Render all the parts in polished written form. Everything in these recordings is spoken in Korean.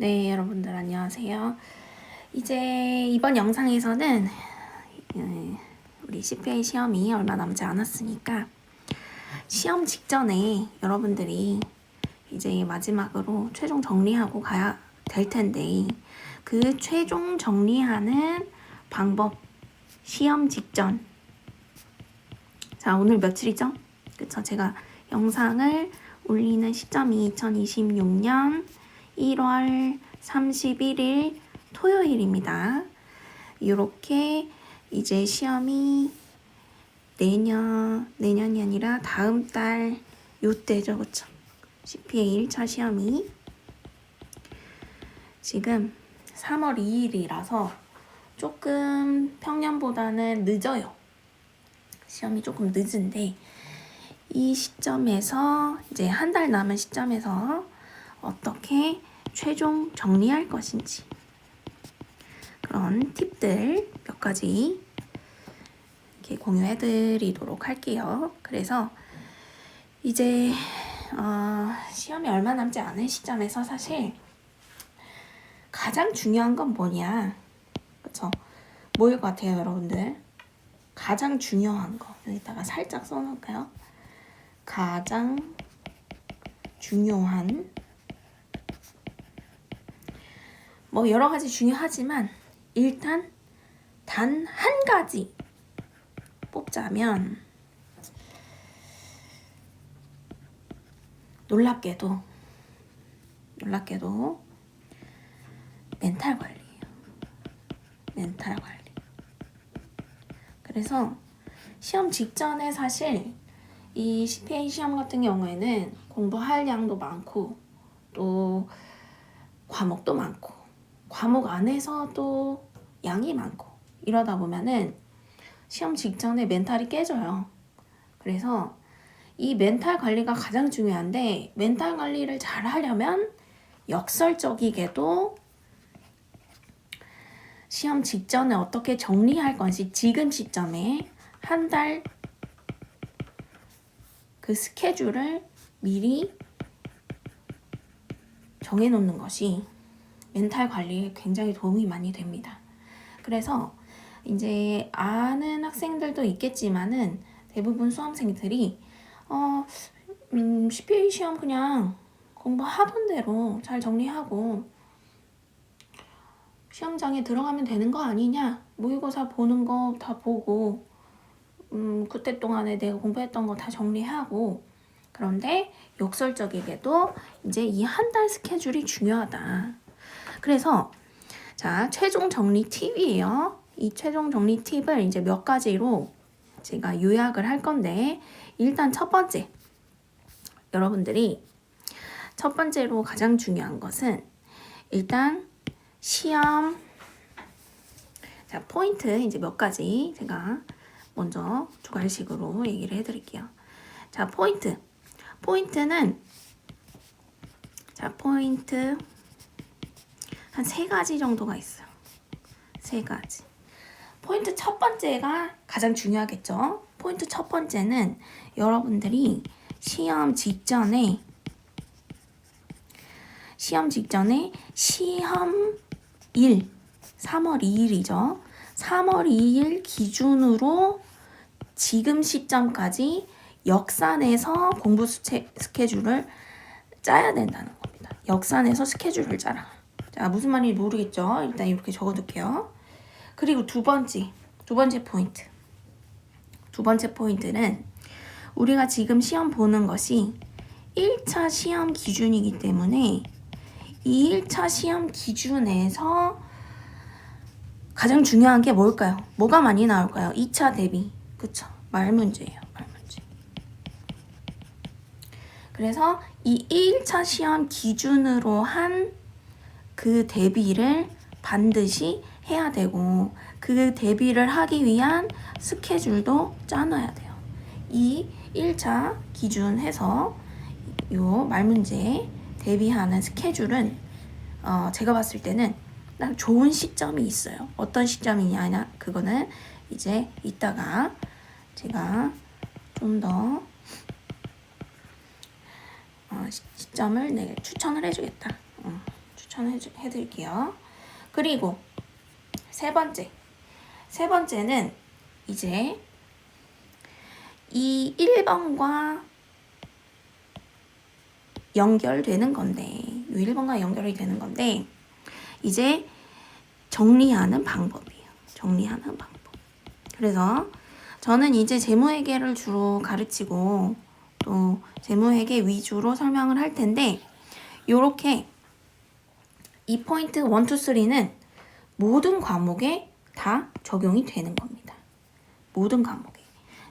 네, 여러분들 안녕하세요. 이제 이번 영상에서는 우리 CPA 시험이 얼마 남지 않았으니까 시험 직전에 여러분들이 이제 마지막으로 최종 정리하고 가야 될 텐데 그 최종 정리하는 방법 시험 직전. 자, 오늘 며칠이죠? 그쵸? 제가 영상을 올리는 시점이 2026년 1월 31일 토요일입니다. 이렇게 이제 시험이 내년이 아니라 다음 달 요때죠, 그쵸? CPA 1차 시험이 지금 3월 2일이라서 조금 평년보다는 늦어요. 시험이 조금 늦은데 이 시점에서 이제 한 달 남은 시점에서 어떻게 최종 정리할 것인지 그런 팁들 몇 가지 이렇게 공유해 드리도록 할게요. 그래서 이제 시험이 얼마 남지 않은 시점에서 사실 가장 중요한 건 뭐냐, 그쵸? 뭐일 것 같아요, 여러분들? 가장 중요한 거 여기다가 살짝 써놓을까요? 가장 중요한, 뭐 여러 가지 중요하지만 일단 단 한 가지 뽑자면 놀랍게도 멘탈 관리예요. 멘탈 관리. 그래서 시험 직전에 사실 이 CPA 시험 같은 경우에는 공부할 양도 많고 또 과목도 많고 과목 안에서도 양이 많고 이러다 보면은 시험 직전에 멘탈이 깨져요. 그래서 이 멘탈 관리가 가장 중요한데 멘탈 관리를 잘 하려면 역설적이게도 시험 직전에 어떻게 정리할 건지 지금 시점에 한 달 그 스케줄을 미리 정해놓는 것이 멘탈 관리에 굉장히 도움이 많이 됩니다. 그래서 이제 아는 학생들도 있겠지만은 대부분 수험생들이 CPA 시험 그냥 공부하던 대로 잘 정리하고 시험장에 들어가면 되는 거 아니냐, 모의고사 보는 거 다 보고 그때 동안에 내가 공부했던 거 다 정리하고, 그런데 역설적이게도 이제 이 한 달 스케줄이 중요하다. 그래서 자, 최종 정리 팁이에요. 이 최종 정리 팁을 이제 몇 가지로 제가 요약을 할 건데, 일단 첫 번째, 여러분들이 첫 번째로 가장 중요한 것은 일단 시험, 자, 포인트 이제 몇 가지 제가 먼저 두 가지식으로 얘기를 해드릴게요. 자, 포인트는 자, 포인트 한 세 가지 정도가 있어요. 세 가지. 포인트 첫 번째가 가장 중요하겠죠. 포인트 첫 번째는 여러분들이 시험 직전에 시험일 3월 2일이죠. 3월 2일 기준으로 지금 시점까지 역산해서 공부 스케줄을 짜야 된다는 겁니다. 역산해서 스케줄을 짜라. 자, 무슨 말인지 모르겠죠? 일단 이렇게 적어둘게요. 그리고 두 번째 포인트. 두 번째 포인트는 우리가 지금 시험 보는 것이 1차 시험 기준이기 때문에 이 1차 시험 기준에서 가장 중요한 게 뭘까요? 뭐가 많이 나올까요? 2차 대비. 그쵸? 말문제예요. 말문제. 그래서 이 1차 시험 기준으로 한 그 대비를 반드시 해야 되고, 그 대비를 하기 위한 스케줄도 짜놔야 돼요. 이 1차 기준 해서 요 말문제 대비하는 스케줄은 제가 봤을 때는 딱 좋은 시점이 있어요. 어떤 시점이냐, 그거는 이제 이따가 제가 좀 더 시점을 추천을 해주겠다. 추천해드릴게요. 그리고 세 번째는 이제 이 1번과 연결되는 건데, 이 1번과 연결이 되는 건데, 이제 정리하는 방법이에요. 정리하는 방법. 그래서 저는 이제 재무회계를 주로 가르치고 또 재무회계 위주로 설명을 할 텐데, 요렇게 이 포인트 1, 2, 3는 모든 과목에 다 적용이 되는 겁니다. 모든 과목에.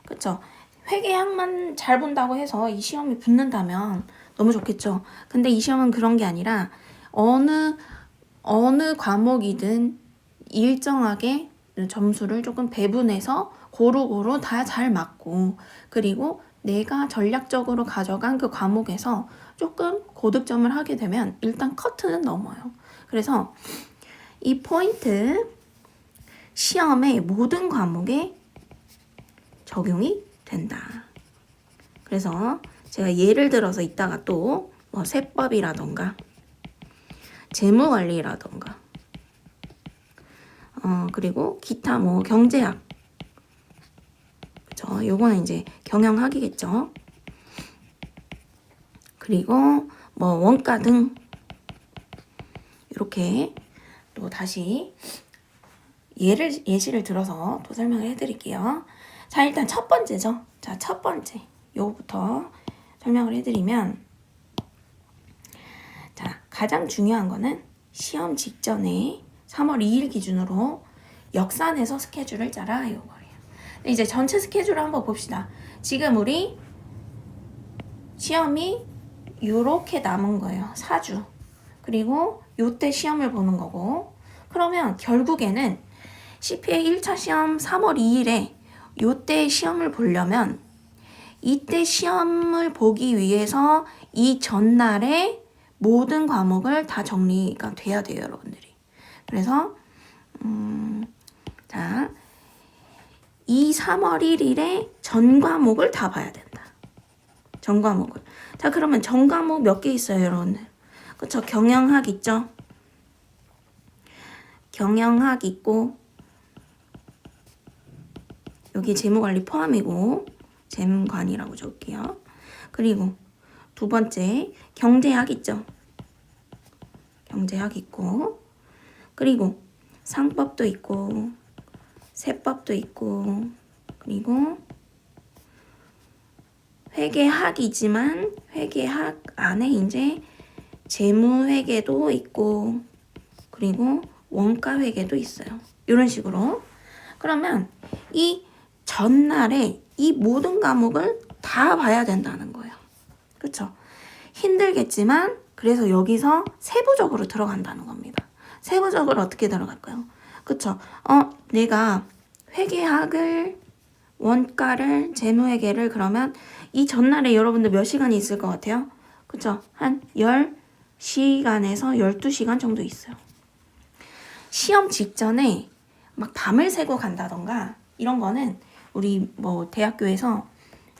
그쵸? 회계학만 잘 본다고 해서 이 시험이 붙는다면 너무 좋겠죠. 근데 이 시험은 그런 게 아니라 어느 과목이든 일정하게 점수를 조금 배분해서 고루고루 다 잘 맞고, 그리고 내가 전략적으로 가져간 그 과목에서 조금 고득점을 하게 되면 일단 커트는 넘어요. 그래서 이 포인트 시험의 모든 과목에 적용이 된다. 그래서 제가 예를 들어서 이따가 또 뭐 세법이라던가 재무관리라던가 그리고 기타 뭐 경제학, 그쵸? 요거는 이제 경영학이겠죠. 그리고 뭐 원가 등 이렇게 또 다시 예시를 들어서 또 설명을 해드릴게요. 자, 일단 첫 번째죠. 자, 첫 번째 요거부터 설명을 해드리면, 자, 가장 중요한 거는 시험 직전에 3월 2일 기준으로 역산해서 스케줄을 짜라 이거예요. 이제 전체 스케줄을 한번 봅시다. 지금 우리 시험이 요렇게 남은 거예요. 4주. 그리고 요때 시험을 보는 거고, 그러면 결국에는 CPA 1차 시험 3월 2일에 요때 시험을 보려면 이때 시험을 보기 위해서 이 전날에 모든 과목을 다 정리가 돼야 돼요, 여러분들이. 그래서 자, 이 3월 1일에 전 과목을 다 봐야 된다. 전 과목을. 자, 그러면 전 과목 몇 개 있어요, 여러분들? 그쵸? 경영학 있죠? 경영학 있고, 여기 재무관리 포함이고, 재무관이라고 적을게요. 그리고 두 번째, 경제학 있죠? 경제학 있고, 그리고 상법도 있고, 세법도 있고, 그리고 회계학이지만 회계학 안에 이제 재무회계도 있고, 그리고 원가회계도 있어요. 이런 식으로. 그러면 이 전날에 이 모든 과목을 다 봐야 된다는 거예요. 그쵸? 힘들겠지만 그래서 여기서 세부적으로 들어간다는 겁니다. 세부적으로 어떻게 들어갈까요? 그쵸? 내가 회계학을, 원가를, 재무회계를 그러면 이 전날에 여러분들 몇 시간이 있을 것 같아요? 그쵸? 한 10시간에서 12시간 정도 있어요. 시험 직전에 막 밤을 새고 간다던가 이런 거는 우리 뭐 대학교에서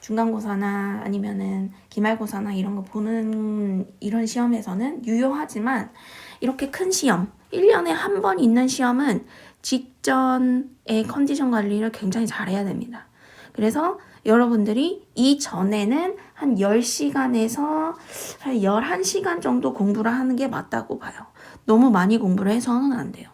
중간고사나 아니면은 기말고사나 이런 거 보는 이런 시험에서는 유효하지만, 이렇게 큰 시험, 1년에 한 번 있는 시험은 직전의 컨디션 관리를 굉장히 잘해야 됩니다. 그래서 여러분들이 이 전에는 한 10시간에서 한 11시간 정도 공부를 하는 게 맞다고 봐요. 너무 많이 공부를 해서는 안 돼요.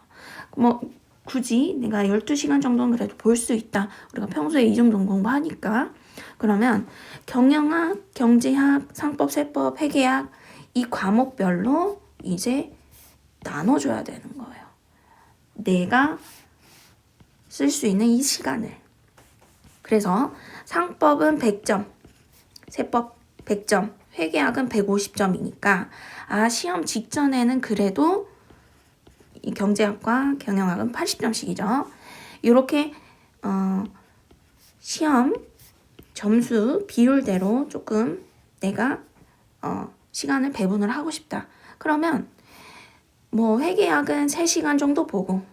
뭐 굳이 내가 12시간 정도는 그래도 볼 수 있다. 우리가 평소에 이 정도 공부하니까. 그러면 경영학, 경제학, 상법, 세법, 회계학 이 과목별로 이제 나눠줘야 되는 거예요. 내가 쓸 수 있는 이 시간을. 그래서 상법은 100점, 세법 100점, 회계학은 150점이니까 시험 직전에는 그래도 이 경제학과 경영학은 80점씩이죠. 이렇게 시험 점수 비율대로 조금 내가 시간을 배분을 하고 싶다. 그러면 뭐 회계학은 3시간 정도 보고,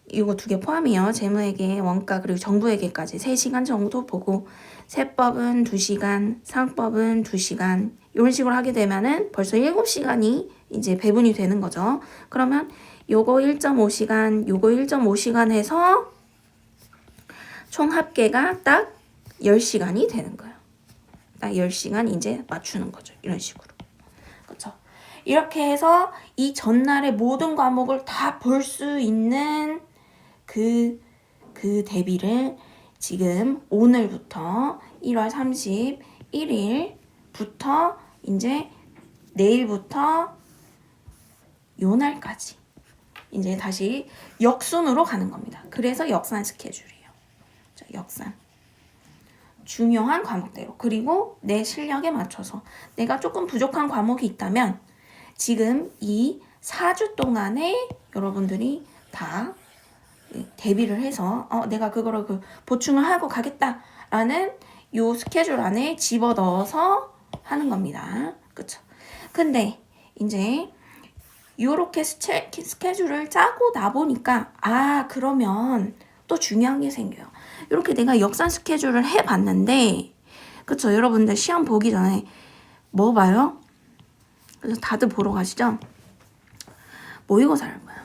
이거 2개 포함이요. 재무회계, 원가, 그리고 정부회계까지 3시간 정도 보고, 세법은 2시간, 상법은 2시간 이런 식으로 하게 되면은 벌써 7시간이 이제 배분이 되는 거죠. 그러면 요거 1.5시간, 요거 1.5시간 해서 총 합계가 딱 10시간이 되는 거예요. 딱 10시간 이제 맞추는 거죠. 이런 식으로. 그렇죠? 이렇게 해서 이 전날의 모든 과목을 다 볼 수 있는 그 대비를 지금 오늘부터 1월 31일부터 이제 내일부터 요 날까지 이제 다시 역순으로 가는 겁니다. 그래서 역산 스케줄이에요. 자, 역산. 중요한 과목대로. 그리고 내 실력에 맞춰서 내가 조금 부족한 과목이 있다면 지금 이 4주 동안에 여러분들이 다 대비를 해서 내가 그거를 보충을 하고 가겠다라는 요 스케줄 안에 집어넣어서 하는 겁니다. 그쵸? 근데 이제 요렇게 스케줄을 짜고 나보니까 그러면 또 중요한 게 생겨요. 이렇게 내가 역산 스케줄을 해봤는데 그쵸? 여러분들 시험 보기 전에 뭐 봐요? 그래서 다들 보러 가시죠? 모의고사를 봐요.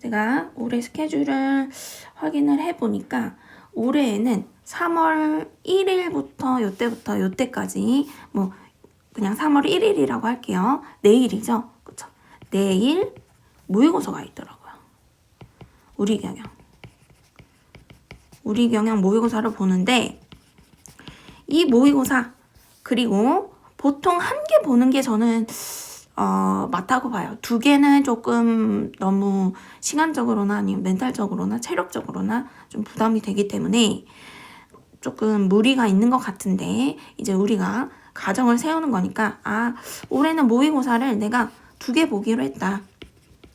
제가 올해 스케줄을 확인을 해보니까 올해에는 3월 1일부터 요때부터 요때까지 뭐 그냥 3월 1일이라고 할게요. 내일이죠. 그쵸? 내일 모의고사가 있더라고요. 우리 경영 모의고사를 보는데 이 모의고사 그리고 보통 한 개 보는 게 저는 맞다고 봐요. 2개는 조금 너무 시간적으로나 아니면 멘탈적으로나 체력적으로나 좀 부담이 되기 때문에 조금 무리가 있는 것 같은데 이제 우리가 가정을 세우는 거니까 올해는 모의고사를 내가 2개 보기로 했다.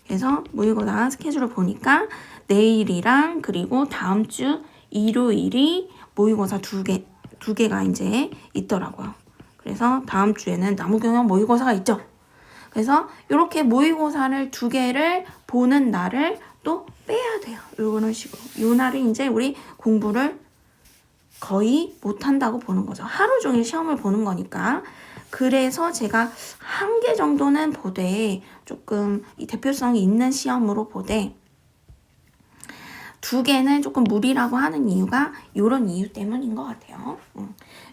그래서 모의고사 스케줄을 보니까 내일이랑 그리고 다음 주 일요일이 모의고사 2개가 이제 있더라고요. 그래서 다음 주에는 나무경영 모의고사가 있죠. 그래서 이렇게 모의고사를 2개를 보는 날을 또 빼야 돼요. 이런 식으로. 이 날이 이제 우리 공부를 거의 못한다고 보는 거죠. 하루 종일 시험을 보는 거니까. 그래서 제가 1개 정도는 보되 조금 이 대표성이 있는 시험으로 보되 2개는 조금 무리라고 하는 이유가 이런 이유 때문인 것 같아요.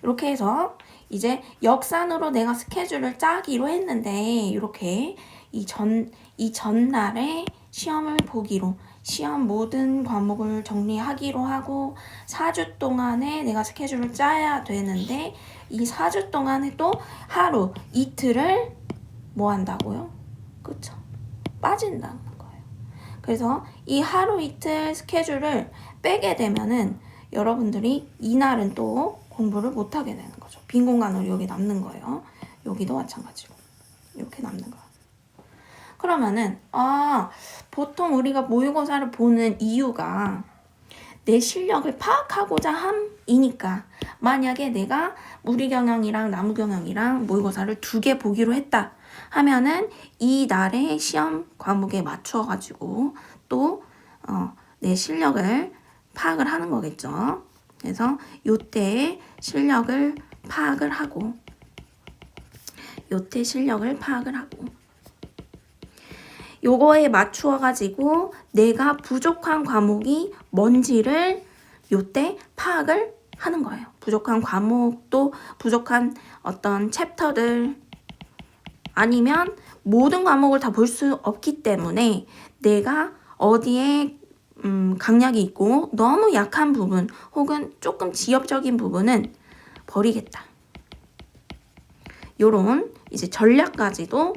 이렇게 해서 이제 역산으로 내가 스케줄을 짜기로 했는데 이렇게 이 전날에 시험을 보기로 시험 모든 과목을 정리하기로 하고 4주 동안에 내가 스케줄을 짜야 되는데 이 4주 동안에 또 하루 이틀을 뭐 한다고요? 그쵸? 빠진다는 거예요. 그래서 이 하루 이틀 스케줄을 빼게 되면은 여러분들이 이날은 또 공부를 못하게 되는 거죠. 빈 공간으로 여기 남는 거예요. 여기도 마찬가지로 이렇게 남는 거예요. 그러면은 보통 우리가 모의고사를 보는 이유가 내 실력을 파악하고자 함이니까 만약에 내가 무리경영이랑 나무경영이랑 모의고사를 2개 보기로 했다 하면은 이 날의 시험 과목에 맞춰가지고 또 내 실력을 파악을 하는 거겠죠. 그래서 요때 실력을 파악을 하고 요거에 맞추어 가지고 내가 부족한 과목이 뭔지를 요때 파악을 하는 거예요. 부족한 과목도 부족한 어떤 챕터들 아니면 모든 과목을 다 볼 수 없기 때문에 내가 어디에 강약이 있고 너무 약한 부분 혹은 조금 지엽적인 부분은 버리겠다. 요런 이제 전략까지도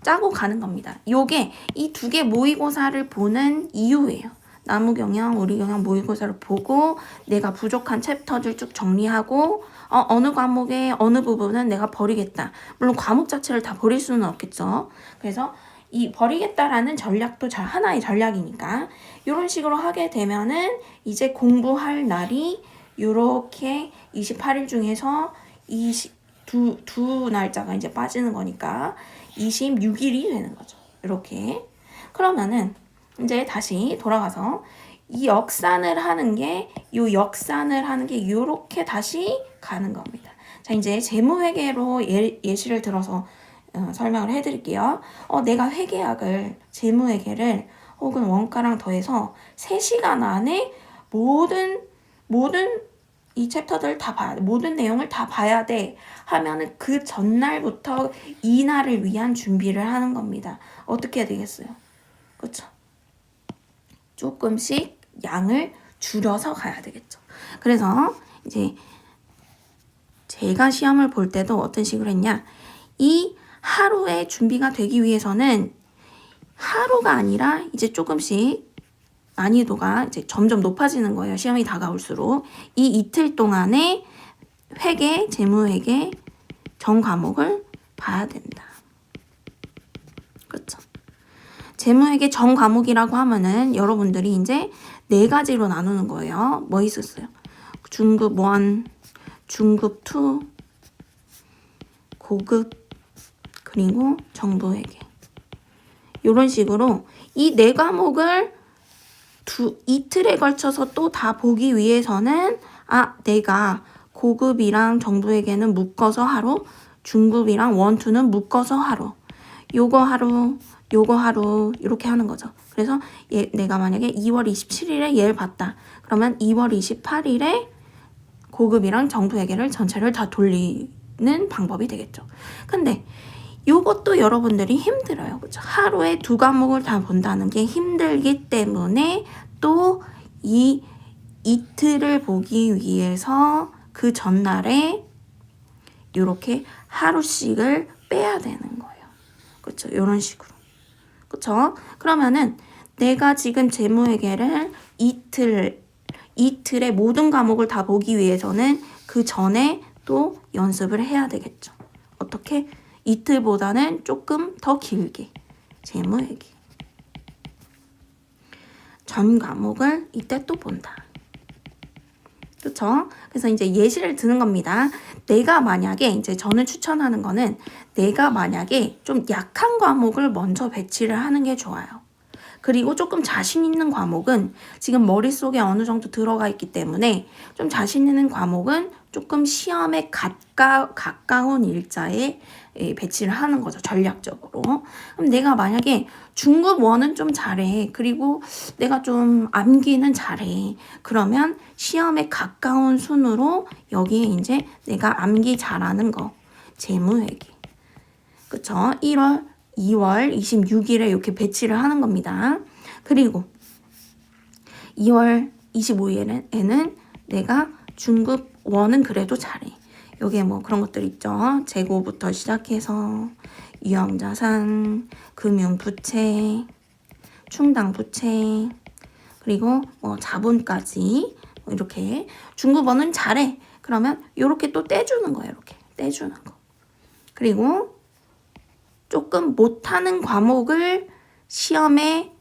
짜고 가는 겁니다. 요게 이 2개 모의고사를 보는 이유예요. 나무경영, 우리경영 모의고사를 보고 내가 부족한 챕터들 쭉 정리하고 어느 과목의 어느 부분은 내가 버리겠다. 물론 과목 자체를 다 버릴 수는 없겠죠. 그래서 이 버리겠다라는 전략도 하나의 전략이니까 이런 식으로 하게 되면은 이제 공부할 날이 요렇게 28일 중에서 두 날짜가 이제 빠지는 거니까 26일이 되는 거죠. 이렇게. 그러면은 이제 다시 돌아가서 이 역산을 하는 게 요렇게 다시 가는 겁니다. 자, 이제 재무회계로 예시를 들어서 설명을 해드릴게요. 내가 재무회계를 혹은 원가랑 더해서 3시간 안에 모든 이 챕터들 다 봐야 돼. 모든 내용을 다 봐야 돼. 하면은 그 전날부터 이날을 위한 준비를 하는 겁니다. 어떻게 해야 되겠어요? 그렇죠? 조금씩 양을 줄여서 가야 되겠죠. 그래서 이제 제가 시험을 볼 때도 어떤 식으로 했냐? 이 하루에 준비가 되기 위해서는 하루가 아니라 이제 조금씩 난이도가 이제 점점 높아지는 거예요. 시험이 다가올수록. 이 이틀 동안에 재무회계 전 과목을 봐야 된다. 그렇죠? 재무회계 전 과목이라고 하면은 여러분들이 이제 4가지로 나누는 거예요. 뭐 있었어요? 중급 1, 중급 2, 고급, 그리고 정보회계. 이런 식으로 이 4과목을 이틀에 걸쳐서 또 다 보기 위해서는 내가 고급이랑 정보회계는 묶어서 하루, 중급이랑 1, 2는 묶어서 하루, 요거 하루 이렇게 하는 거죠. 그래서 내가 만약에 2월 27일에 얘를 봤다. 그러면 2월 28일에 고급이랑 정보회계를 전체를 다 돌리는 방법이 되겠죠. 근데 요것도 여러분들이 힘들어요. 그렇죠? 하루에 2과목을 다 본다는 게 힘들기 때문에 또 이 이틀을 보기 위해서 그 전날에 이렇게 하루씩을 빼야 되는 거예요. 그렇죠? 이런 식으로. 그렇죠? 그러면은 내가 지금 재무회계를 이틀에 모든 과목을 다 보기 위해서는 그 전에 또 연습을 해야 되겠죠. 어떻게? 이틀보다는 조금 더 길게. 재무회계 전 과목을 이때 또 본다. 그렇죠? 그래서 이제 예시를 드는 겁니다. 내가 만약에 이제 저는 추천하는 거는 내가 만약에 좀 약한 과목을 먼저 배치를 하는 게 좋아요. 그리고 조금 자신 있는 과목은 지금 머릿속에 어느 정도 들어가 있기 때문에 좀 자신 있는 과목은 조금 시험에 가까운 일자에 배치를 하는 거죠. 전략적으로. 그럼 내가 만약에 중급 1은 좀 잘해. 그리고 내가 좀 암기는 잘해. 그러면 시험에 가까운 순으로 여기에 이제 내가 암기 잘하는 거. 재무회계. 그쵸? 2월 26일에 이렇게 배치를 하는 겁니다. 그리고 2월 25일에는 내가 중급 1은 그래도 잘해. 여기에 뭐 그런 것들 있죠. 재고부터 시작해서 유형자산, 금융부채, 충당부채, 그리고 뭐 자본까지 이렇게 중급 1은 잘해. 그러면 이렇게 또 떼주는 거예요. 이렇게 떼주는 거. 그리고 조금 못하는 과목을 시험에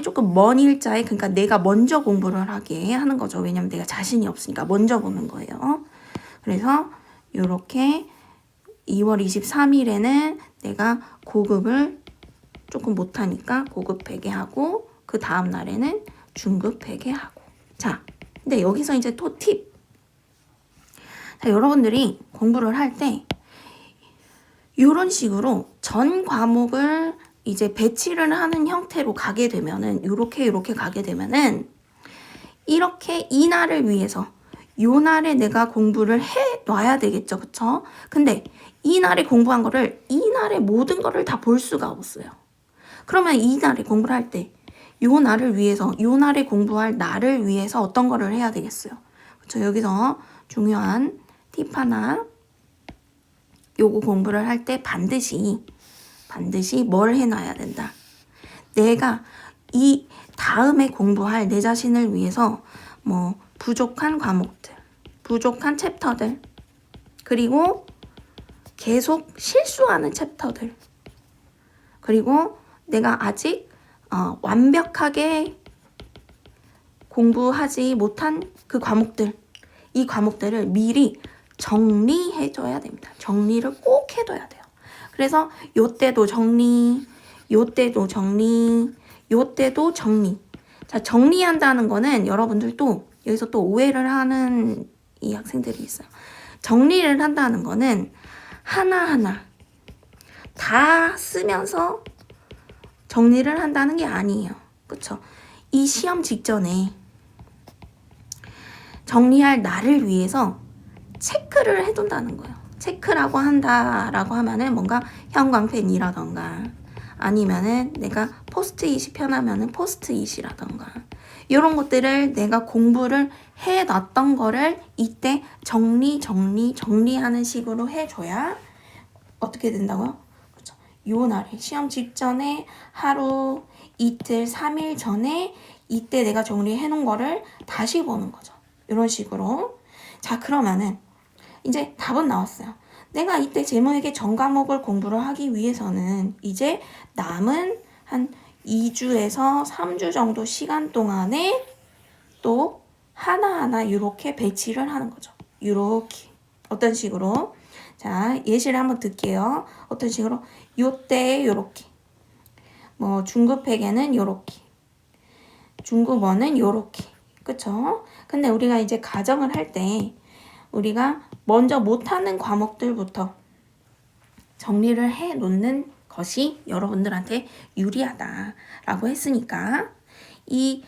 조금 먼 일자에, 그러니까 내가 먼저 공부를 하게 하는 거죠. 왜냐면 내가 자신이 없으니까 먼저 보는 거예요. 그래서 이렇게 2월 23일에는 내가 고급을 조금 못하니까 고급 회계하고 그 다음 날에는 중급 회계하고. 자, 근데 여기서 이제 또 팁. 자, 여러분들이 공부를 할 때 이런 식으로 전 과목을 이제 배치를 하는 형태로 가게 되면은 이렇게 가게 되면은 이렇게 이 날을 위해서 요 날에 내가 공부를 해 놔야 되겠죠. 그쵸? 근데 이 날에 공부한 거를 이 날에 모든 거를 다 볼 수가 없어요. 그러면 이 날에 공부를 할 때 요 날을 위해서 요 날에 공부할 날을 위해서 어떤 거를 해야 되겠어요. 그쵸? 여기서 중요한 팁 하나. 요거 공부를 할 때 반드시 뭘 해놔야 된다. 내가 이 다음에 공부할 내 자신을 위해서 뭐 부족한 과목들, 부족한 챕터들, 그리고 계속 실수하는 챕터들, 그리고 내가 아직 완벽하게 공부하지 못한 그 과목들, 이 과목들을 미리 정리해줘야 됩니다. 정리를 꼭 해둬야 돼요. 그래서 요때도 정리, 요때도 정리, 요때도 정리. 자, 정리한다는 거는 여러분들도 여기서 또 오해를 하는 이 학생들이 있어요. 정리를 한다는 거는 하나하나 다 쓰면서 정리를 한다는 게 아니에요. 그쵸? 이 시험 직전에 정리할 날을 위해서 체크를 해둔다는 거예요. 체크라고 한다라고 하면은 뭔가 형광펜이라던가 아니면은 내가 포스트잇이 편하면은 포스트잇이라던가 이런 것들을 내가 공부를 해놨던 거를 이때 정리하는 식으로 해줘야 어떻게 된다고요? 그렇죠. 요 날에 시험 직전에 하루, 이틀, 3일 전에 이때 내가 정리해 놓은 거를 다시 보는 거죠. 이런 식으로. 자, 그러면은 이제 답은 나왔어요. 내가 이때 제모에게 전 과목을 공부를 하기 위해서는 이제 남은 한 2주에서 3주 정도 시간 동안에 또 하나하나 이렇게 배치를 하는 거죠. 이렇게. 어떤 식으로? 자, 예시를 한번 듣게요. 어떤 식으로? 요때 요렇게. 뭐 중급회계는 요렇게. 중급원은 요렇게. 그쵸? 근데 우리가 이제 가정을 할 때 우리가 먼저 못하는 과목들부터 정리를 해 놓는 것이 여러분들한테 유리하다라고 했으니까 이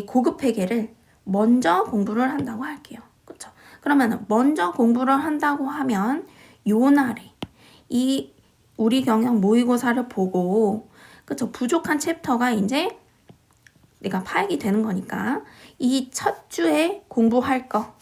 고급 회계를 먼저 공부를 한다고 할게요. 그쵸? 그러면 먼저 공부를 한다고 하면 요 날에 이 우리 경영 모의고사를 보고 그쵸? 부족한 챕터가 이제 내가 파악이 되는 거니까 이 첫 주에 공부할 거,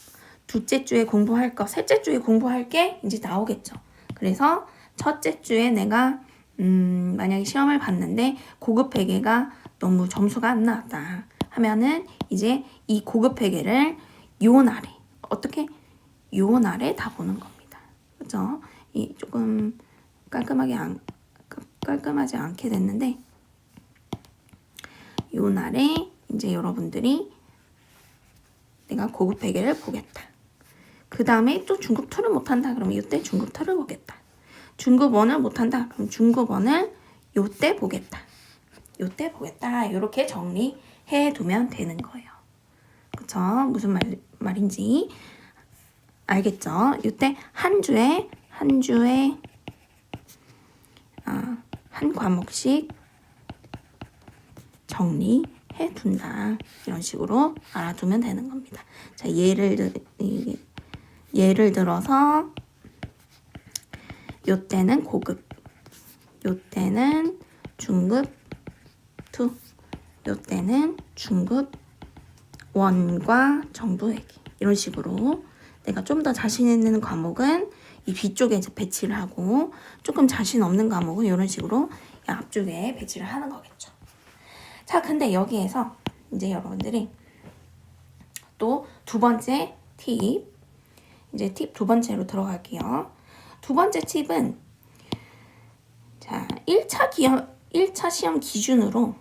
둘째 주에 공부할 거, 셋째 주에 공부할 게 이제 나오겠죠. 그래서 첫째 주에 내가 만약에 시험을 봤는데 고급 회계가 너무 점수가 안 나왔다 하면은 이제 이 고급 회계를 요 날에 어떻게 요 날에 다 보는 겁니다. 그렇죠? 이 조금 깔끔하지 않게 됐는데 요 날에 이제 여러분들이 내가 고급 회계를 보겠다. 그 다음에 또 중급 2를 못한다. 그러면 이때 중급 2를 보겠다. 중급 1을 못한다. 그럼 중급 1을 요때 보겠다. 요때 보겠다. 이렇게 정리해 두면 되는 거예요. 그쵸? 무슨 말인지 알겠죠? 요때 한 주에 한 과목씩 정리해 둔다. 이런 식으로 알아두면 되는 겁니다. 자, 예를 들어서 요때는 고급, 요때는 중급 2, 요때는 중급 1과 정보회계 이런 식으로 내가 좀 더 자신 있는 과목은 이 뒤쪽에 이제 배치를 하고 조금 자신 없는 과목은 이런 식으로 앞쪽에 배치를 하는 거겠죠. 자, 근데 여기에서 이제 여러분들이 또 두 번째 팁, 이제 팁 두 번째로 들어갈게요. 두 번째 팁은 자, 1차 시험 기준으로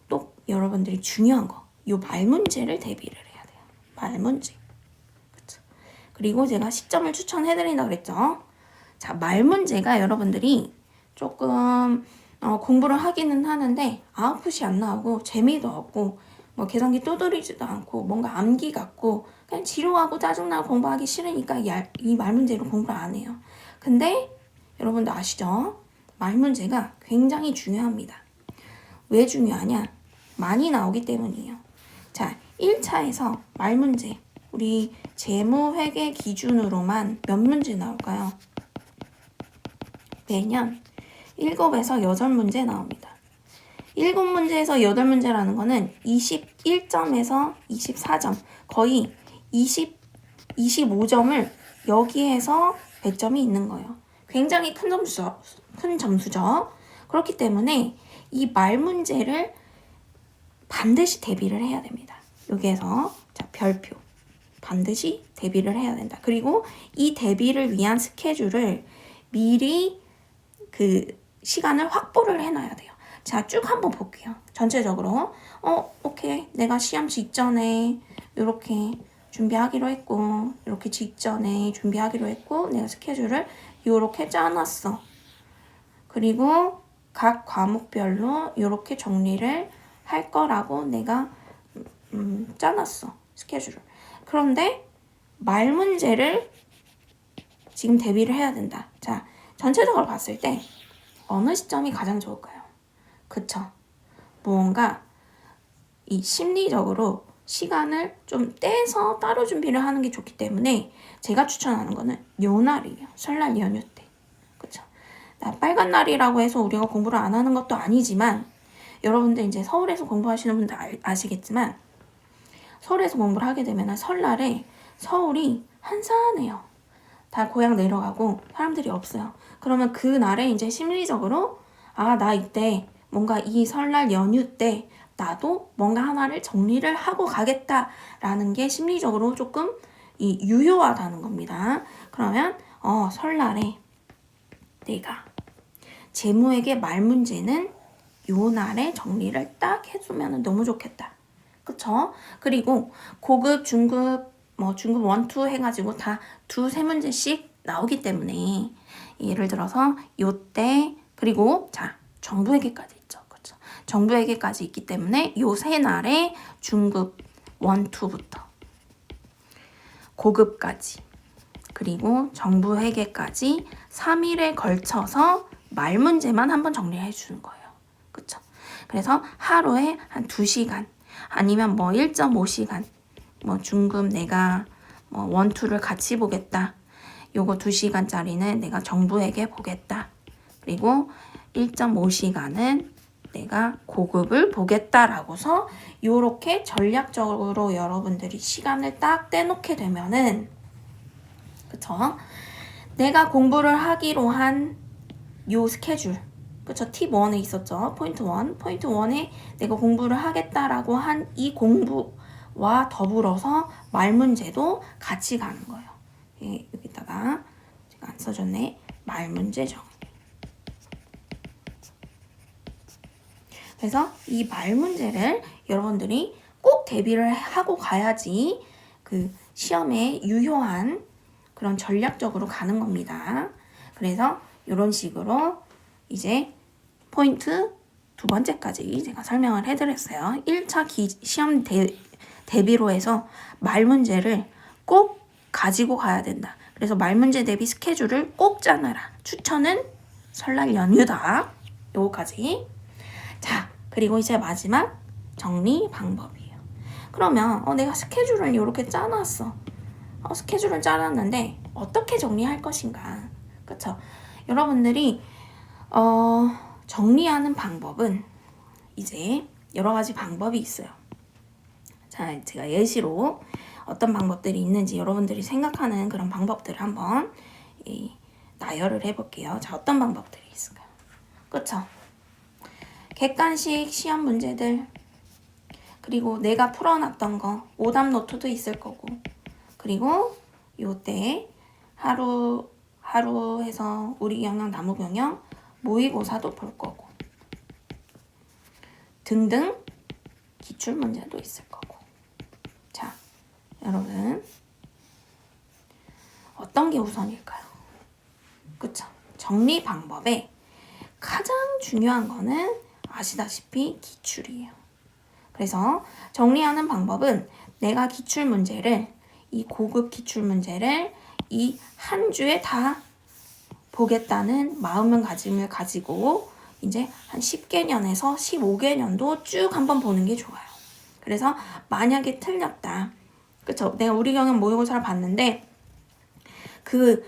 또 여러분들이 중요한 거, 요 말문제를 대비를 해야 돼요. 말문제. 그쵸? 그리고 제가 시점을 추천해드린다 그랬죠. 자, 말문제가 여러분들이 조금 공부를 하기는 하는데 아웃풋이 안 나오고 재미도 없고 뭐 계산기 두드리지도 않고 뭔가 암기 같고 그냥 지루하고 짜증나고 공부하기 싫으니까 이 말문제로 공부를 안 해요. 근데 여러분들 아시죠? 말문제가 굉장히 중요합니다. 왜 중요하냐? 많이 나오기 때문이에요. 자, 1차에서 말문제 우리 재무회계 기준으로만 몇 문제 나올까요? 매년 7에서 8문제 나옵니다. 7문제에서 8문제라는 거는 21점에서 24점, 거의 25점을 여기에서 배점이 있는 거예요. 굉장히 큰 점수죠. 그렇기 때문에 이 말문제를 반드시 대비를 해야 됩니다. 여기에서 자, 별표 반드시 대비를 해야 된다. 그리고 이 대비를 위한 스케줄을 미리 그 시간을 확보를 해놔야 돼요. 자, 쭉 한번 볼게요. 전체적으로 오케이, 내가 시험 직전에 이렇게 준비하기로 했고 이렇게 직전에 준비하기로 했고 내가 스케줄을 이렇게 짜놨어. 그리고 각 과목별로 이렇게 정리를 할 거라고 내가 짜놨어. 스케줄을. 그런데 말 문제를 지금 대비를 해야 된다. 자, 전체적으로 봤을 때 어느 시점이 가장 좋을까요? 그쵸? 무언가 이 심리적으로 시간을 좀 떼서 따로 준비를 하는 게 좋기 때문에 제가 추천하는 거는 요 날이에요. 설날 연휴 때. 그쵸? 나 빨간 날이라고 해서 우리가 공부를 안 하는 것도 아니지만 여러분들 이제 서울에서 공부하시는 분들 아시겠지만 서울에서 공부를 하게 되면 설날에 서울이 한산해요. 다 고향 내려가고 사람들이 없어요. 그러면 그 날에 이제 심리적으로 나 이때 뭔가 이 설날 연휴 때 나도 뭔가 하나를 정리를 하고 가겠다라는 게 심리적으로 조금 유효하다는 겁니다. 그러면 설날에 내가 재무에게 말 문제는 요 날에 정리를 딱 해주면 너무 좋겠다. 그쵸? 그리고 고급, 중급, 중급 1, 2 해가지고 다 2, 3문제씩 나오기 때문에 예를 들어서 요때 그리고 자 정부회계까지 있죠. 그쵸? 정부회계까지 있기 때문에 요 세 날에 중급 1, 2부터 고급까지 그리고 정부회계까지 3일에 걸쳐서 말 문제만 한번 정리해 주는 거예요. 그쵸? 그래서 하루에 한 2시간 아니면 1.5시간 중급 내가 1, 2를 같이 보겠다. 요거 2시간짜리는 내가 정부에게 보겠다. 그리고 1.5시간은 내가 고급을 보겠다라고서 요렇게 전략적으로 여러분들이 시간을 딱 떼놓게 되면은 그쵸? 내가 공부를 하기로 한 요 스케줄 그쵸? 팁 1에 있었죠. 포인트 1. 포인트 1에 내가 공부를 하겠다라고 한 이 공부와 더불어서 말 문제도 같이 가는 거예요. 예, 여기다가 제가 안 써줬네. 말 문제 정리. 그래서 이 말 문제를 여러분들이 꼭 대비를 하고 가야지 그 시험에 유효한 그런 전략적으로 가는 겁니다. 그래서 이런 식으로 이제 포인트 2번째까지 제가 설명을 해드렸어요. 1차 시험 대비로 해서 말 문제를 꼭 가지고 가야 된다. 그래서 말 문제 대비 스케줄을 꼭 짜놔라. 추천은 설날 연휴다. 요거까지. 자, 그리고 이제 마지막 정리 방법이에요. 그러면 내가 스케줄을 이렇게 짜놨어. 스케줄을 짜놨는데 어떻게 정리할 것인가. 그쵸? 여러분들이 정리하는 방법은 이제 여러 가지 방법이 있어요. 자, 제가 예시로 어떤 방법들이 있는지 여러분들이 생각하는 그런 방법들을 한번 나열을 해볼게요. 자, 어떤 방법들이 있을까요? 그쵸? 객관식 시험 문제들 그리고 내가 풀어놨던 거 오답 노트도 있을 거고 그리고 요때 하루 해서 우리 경영 나무 경영 모의고사도 볼 거고 등등 기출 문제도 있을 거고. 자, 여러분 어떤 게 우선일까요? 그쵸? 정리 방법에 가장 중요한 거는 아시다시피 기출이에요. 그래서 정리하는 방법은 내가 기출 문제를 이 고급 기출 문제를 이 한 주에 다 보겠다는 마음가짐을 가지고 이제 한 10개년에서 15개년도 쭉 한번 보는 게 좋아요. 그래서 만약에 틀렸다. 그쵸? 내가 우리 경영 모의고사를 봤는데 그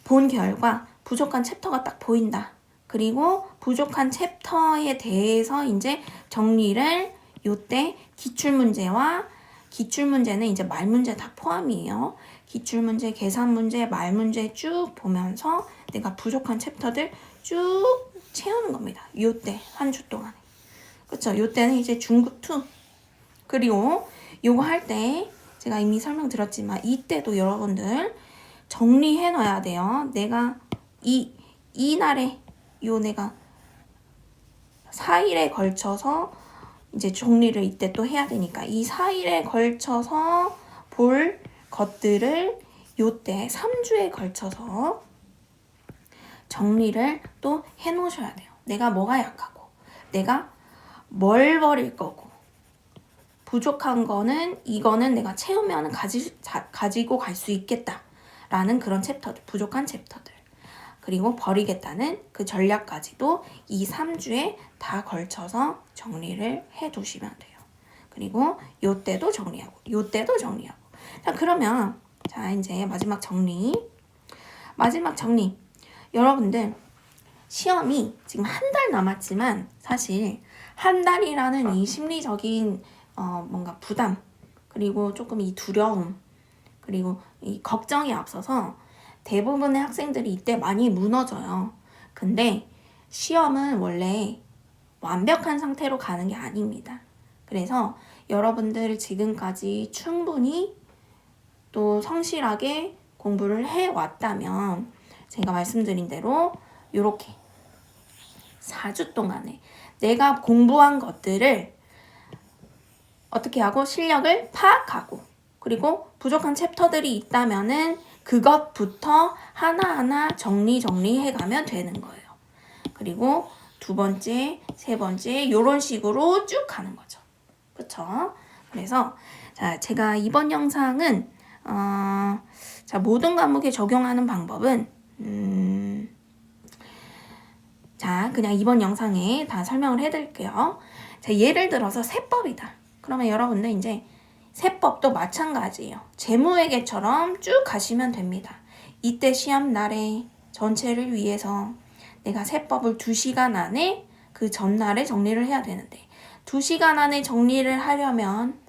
본 결과 부족한 챕터가 딱 보인다. 그리고 부족한 챕터에 대해서 이제 정리를 요때 기출문제와 기출문제는 이제 말문제 다 포함이에요. 기출문제, 계산문제, 말문제 쭉 보면서 내가 부족한 챕터들 쭉 채우는 겁니다. 요때 한 주 동안에. 그쵸? 요때는 이제 중급2 그리고 요거 할 때 제가 이미 설명드렸지만 이때도 여러분들 정리해 놔야 돼요. 내가 이 날에 내가 4일에 걸쳐서 이제 정리를 이때 또 해야 되니까 이 4일에 걸쳐서 볼 것들을 요때 3주에 걸쳐서 정리를 또 해 놓으셔야 돼요. 내가 뭐가 약하고 내가 뭘 버릴 거고 부족한 거는 이거는 내가 채우면 가지고 갈 수 있겠다 라는 그런 챕터들, 부족한 챕터들. 그리고 버리겠다는 그 전략까지도 이 3주에 다 걸쳐서 정리를 해 두시면 돼요. 그리고 요때도 정리하고 요때도 정리하고. 자, 그러면 자, 이제 마지막 정리. 여러분들 시험이 지금 한 달 남았지만 사실 한 달이라는 이 심리적인 뭔가 부담, 그리고 조금 이 두려움, 그리고 이 걱정이 앞서서 대부분의 학생들이 이때 많이 무너져요. 근데 시험은 원래 완벽한 상태로 가는 게 아닙니다. 그래서 여러분들 지금까지 충분히 또 성실하게 공부를 해왔다면 제가 말씀드린 대로 이렇게 4주 동안에 내가 공부한 것들을 어떻게 하고 실력을 파악하고, 그리고 부족한 챕터들이 있다면은 그것부터 하나하나 정리해가면 되는 거예요. 그리고 두 번째, 세 번째 이런 식으로 쭉 가는 거죠. 그쵸? 그래서 자, 제가 이번 영상은 자, 모든 과목에 적용하는 방법은 자, 그냥 이번 영상에 다 설명을 해드릴게요. 자, 예를 들어서 세법이다. 그러면 여러분들 이제 세법도 마찬가지예요. 재무회계처럼 쭉 가시면 됩니다. 이때 시험 날에 전체를 위해서 내가 세법을 2시간 안에 그 전날에 정리를 해야 되는데 2시간 안에 정리를 하려면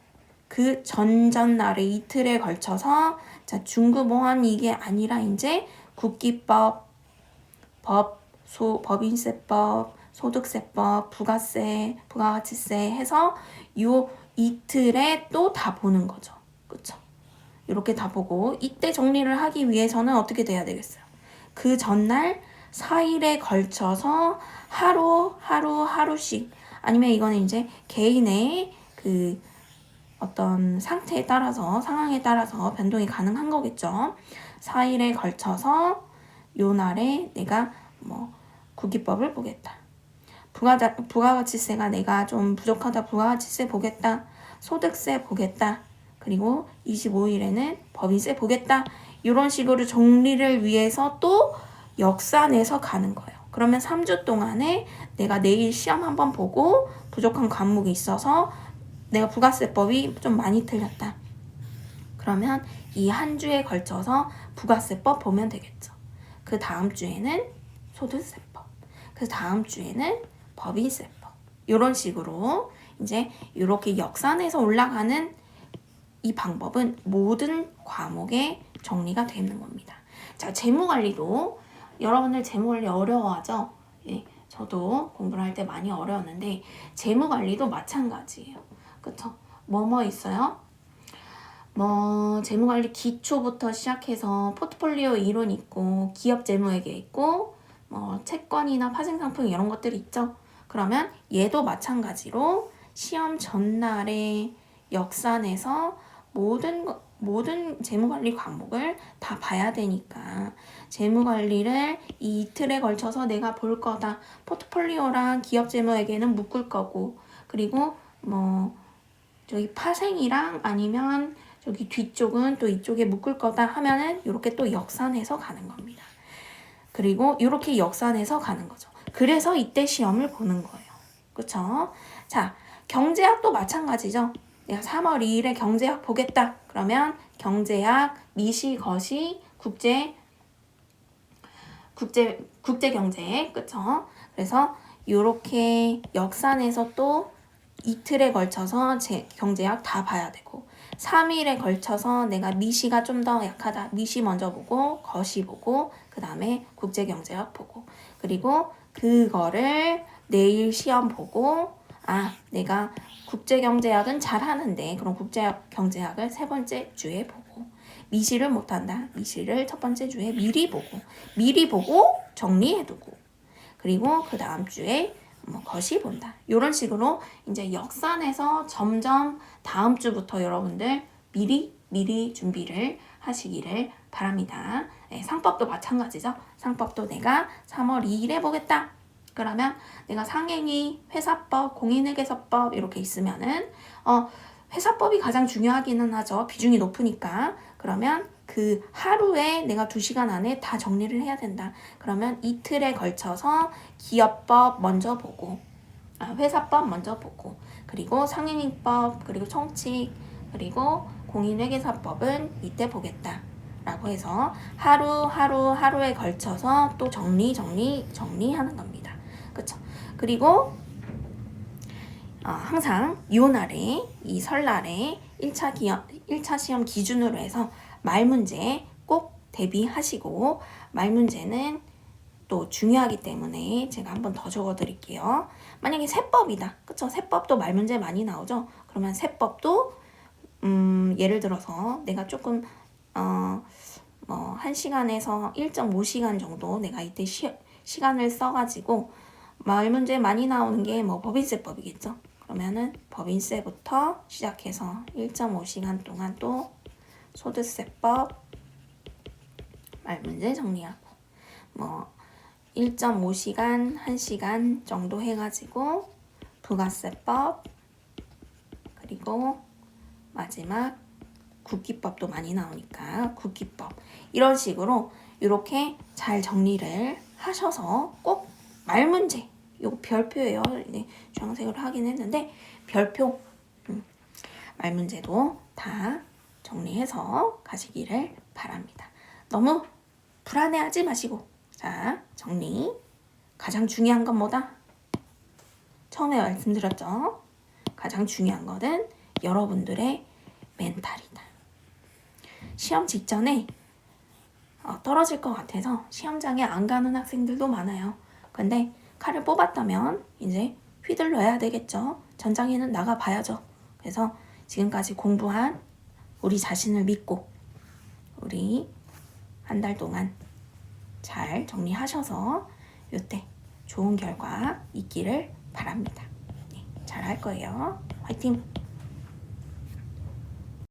그 전전날에 이틀에 걸쳐서 자, 중급보험 이게 아니라 이제 국기법, 법인세법, 소득세법, 부가세, 부가가치세 해서 요 이틀에 또 다 보는 거죠. 그쵸? 이렇게 다 보고 이때 정리를 하기 위해서는 어떻게 돼야 되겠어요? 그 전날 4일에 걸쳐서 하루씩 아니면 이거는 이제 개인의 그 어떤 상태에 따라서 상황에 따라서 변동이 가능한 거겠죠. 4일에 걸쳐서 요 날에 내가 뭐 국기법을 보겠다. 부가가치세가 내가 좀 부족하다. 부가가치세 보겠다. 소득세 보겠다. 그리고 25일에는 법인세 보겠다. 이런 식으로 정리를 위해서 또 역산해서 가는 거예요. 그러면 3주 동안에 내가 내일 시험 한번 보고 부족한 과목이 있어서 내가 부가세법이 좀 많이 틀렸다. 그러면 이 한 주에 걸쳐서 부가세법 보면 되겠죠. 그 다음 주에는 소득세법, 그 다음 주에는 법인세법. 이런 식으로 이제 이렇게 역산해서 올라가는 이 방법은 모든 과목에 정리가 되는 겁니다. 자, 재무관리도 여러분들 재무관리 어려워하죠? 예, 저도 공부를 할 때 많이 어려웠는데 재무관리도 마찬가지예요. 그쵸? 뭐뭐 있어요? 뭐 재무관리 기초부터 시작해서 포트폴리오 이론 있고 기업 재무회계 있고 뭐 채권이나 파생상품 이런 것들 있죠. 그러면 얘도 마찬가지로 시험 전날에 역산해서 모든 재무관리 과목을 다 봐야 되니까 재무관리를 이 이틀에 걸쳐서 내가 볼 거다. 포트폴리오랑 기업 재무회계는 묶을 거고, 그리고 뭐 저기 파생이랑 아니면 저기 뒤쪽은 또 이쪽에 묶을 거다 하면은 이렇게 또 역산해서 가는 겁니다. 그리고 이렇게 역산해서 가는 거죠. 그래서 이때 시험을 보는 거예요. 그쵸? 자, 경제학도 마찬가지죠. 내가 3월 2일에 경제학 보겠다. 그러면 경제학, 미시, 거시, 국제경제, 그쵸? 그래서 이렇게 역산해서 또 이틀에 걸쳐서 경제학 다 봐야 되고 3일에 걸쳐서 내가 미시가 좀 더 약하다. 미시 먼저 보고 거시 보고 그 다음에 국제경제학 보고 그리고 그거를 내일 시험 보고 내가 국제경제학은 잘하는데 그럼 국제경제학을 세 번째 주에 보고 미시를 못한다. 미시를 첫 번째 주에 미리 보고 정리해두고 그리고 그 다음 주에 뭐 거시 본다. 이런 식으로 이제 역산해서 점점 다음 주부터 여러분들 미리 준비를 하시기를 바랍니다. 네, 상법도 마찬가지죠. 상법도 내가 3월 2일에 보겠다. 그러면 내가 상행위, 회사법, 공인회계사법 이렇게 있으면은 회사법이 가장 중요하기는 하죠. 비중이 높으니까. 그러면 그 하루에 내가 2시간 안에 다 정리를 해야 된다. 그러면 이틀에 걸쳐서 기업법 먼저 보고, 회사법 먼저 보고, 그리고 상인인법, 그리고 총칙, 그리고 공인회계사법은 이때 보겠다. 라고 해서 하루에 걸쳐서 또 정리하는 겁니다. 그쵸? 그리고 항상 요 날에, 이 설날에 1차 시험 기준으로 해서 말 문제 꼭 대비하시고, 말 문제는 또 중요하기 때문에 제가 한번 더 적어 드릴게요. 만약에 세법이다. 그쵸? 세법도 말 문제 많이 나오죠? 그러면 세법도 예를 들어서 내가 조금 1시간에서 1.5시간 정도 내가 이때 시간을 써가지고 말 문제 많이 나오는 게 법인세법이겠죠. 그러면은 법인세부터 시작해서 1.5시간 동안 또 소득세법 말 문제 정리하고 1.5시간, 1시간 정도 해가지고 부가세법, 그리고 마지막 국기법도 많이 나오니까 국기법, 이런 식으로 이렇게 잘 정리를 하셔서 꼭 말 문제, 이거 별표예요. 주황색으로 하긴 했는데 별표, 말 문제도 다 정리해서 가시기를 바랍니다. 너무 불안해하지 마시고, 자, 정리. 가장 중요한 건 뭐다? 처음에 말씀드렸죠. 가장 중요한 것은 여러분들의 멘탈이다. 시험 직전에 떨어질 것 같아서 시험장에 안 가는 학생들도 많아요. 근데 칼을 뽑았다면 이제 휘둘러야 되겠죠. 전장에는 나가봐야죠. 그래서 지금까지 공부한 우리 자신을 믿고 우리 한 달 동안 잘 정리하셔서 이때 좋은 결과 있기를 바랍니다. 네, 잘할 거예요. 화이팅!